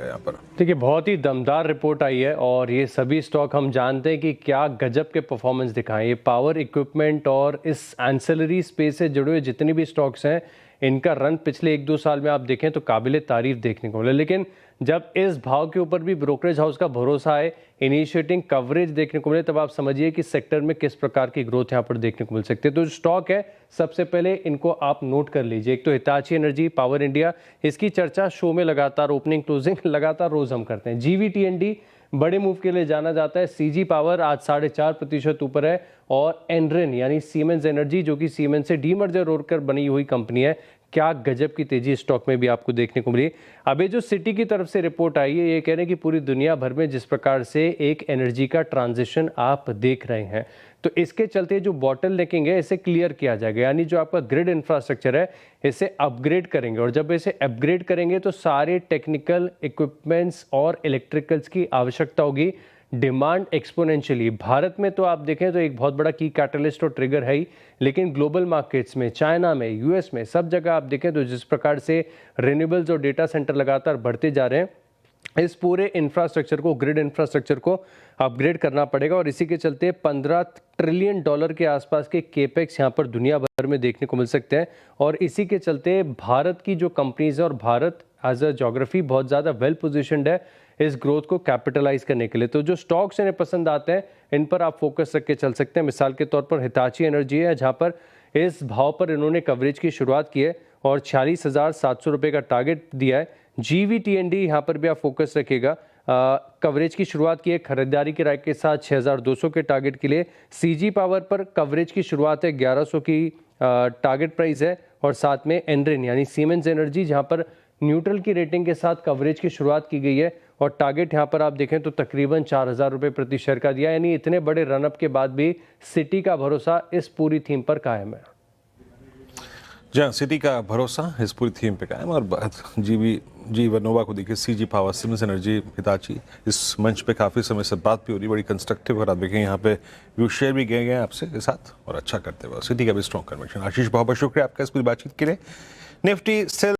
यहाँ पर? देखिए, बहुत ही दमदार रिपोर्ट आई है और ये सभी स्टॉक हम जानते हैं कि क्या गजब के परफॉर्मेंस दिखाएं। ये पावर इक्विपमेंट और इस एंसेलरी स्पेस से जुड़े हुए जितने भी स्टॉक्स हैं, इनका रन पिछले 1-2 साल में आप देखें तो काबिले तारीफ देखने को मिला। लेकिन जब इस भाव के ऊपर भी ब्रोकरेज हाउस का भरोसा है, इनिशिएटिंग कवरेज देखने को मिले, तब आप समझिए कि सेक्टर में किस प्रकार की ग्रोथ यहाँ पर देखने को मिल सकती है। तो जो स्टॉक है, सबसे पहले इनको आप नोट कर लीजिए। एक तो हिताची एनर्जी, पावर इंडिया, इसकी चर्चा शो में लगातार ओपनिंग क्लोजिंग लगातार रोज हम करते हैं। जीवीटीएनडी बड़े मूव के लिए जाना जाता है। सीजी पावर आज 4.5% ऊपर है और एनरेन यानी सीमेंस एनर्जी, जो कि सीमेंस से डीमर्जर होकर बनी हुई कंपनी है, क्या गजब की तेजी स्टॉक में भी आपको देखने को मिली। अब ये जो सिटी की तरफ से रिपोर्ट आई है, ये कह रहे हैं कि पूरी दुनिया भर में जिस प्रकार से एक एनर्जी का ट्रांजिशन आप देख रहे हैं, तो इसके चलते जो बॉटल नेकिंग है, इसे क्लियर किया जाएगा। यानी जो आपका ग्रिड इंफ्रास्ट्रक्चर है, इसे अपग्रेड करेंगे और जब इसे अपग्रेड करेंगे तो सारे टेक्निकल इक्विपमेंट्स और इलेक्ट्रिकल्स की आवश्यकता होगी। डिमांड एक्सपोनेंशियली भारत में तो आप देखें तो एक बहुत बड़ा की कैटलिस्ट और ट्रिगर है ही, लेकिन ग्लोबल मार्केट्स में, चाइना में, यूएस में, सब जगह आप देखें तो जिस प्रकार से रिन्यूएबल्स और डेटा सेंटर लगातार बढ़ते जा रहे हैं, इस पूरे इंफ्रास्ट्रक्चर को, ग्रिड इंफ्रास्ट्रक्चर को अपग्रेड करना पड़ेगा। और इसी के चलते $15 ट्रिलियन के आसपास के केपेक्स यहाँ पर दुनिया भर में देखने को मिल सकते हैं। और इसी के चलते भारत की जो कंपनीज है, और भारत एज अ जोग्राफी बहुत ज़्यादा वेल पोजिशनड है इस ग्रोथ को कैपिटलाइज करने के लिए। तो जो स्टॉक्स इन्हें पसंद आते हैं, इन पर आप फोकस रख के चल सकते हैं। मिसाल के तौर पर हिताची एनर्जी है, जहाँ पर इस भाव पर इन्होंने कवरेज की शुरुआत की है और 46,700 रुपये का टारगेट दिया है। जीवीटीएनडी यहाँ पर भी आप फोकस रखिएगा, कवरेज की शुरुआत की है खरीदारी के राय के साथ 6,200 के टारगेट के लिए। सीजी पावर पर कवरेज की शुरुआत है, 1100 की टारगेट प्राइस है। और साथ में एनरेन यानी सीमेंस एनर्जी, जहाँ पर न्यूट्रल की रेटिंग के साथ कवरेज की शुरुआत की गई है और टारगेट यहाँ पर आप देखें तो तकरीबन 4,000 रुपये प्रति शेयर का दिया। यानी इतने बड़े रनअप के बाद भी सिटी का भरोसा इस पूरी थीम पर कायम है। जहाँ सिटी का भरोसा इस पूरी थीम पे कायम। और बात जी वर्नोवा को देखिए, CG power, siemens energy, Hitachi, इस मंच पे काफ़ी समय से बात भी हो रही, बड़ी कंस्ट्रक्टिव। और आप देखें यहाँ पे व्यू शेयर भी गए हैं आपसे के साथ और अच्छा करते हुए सिटी का भी स्ट्रॉन्ग कन्वेंशन। आशीष, बहुत बहुत शुक्रिया आपका इस पूरी बातचीत के लिए। Nifty still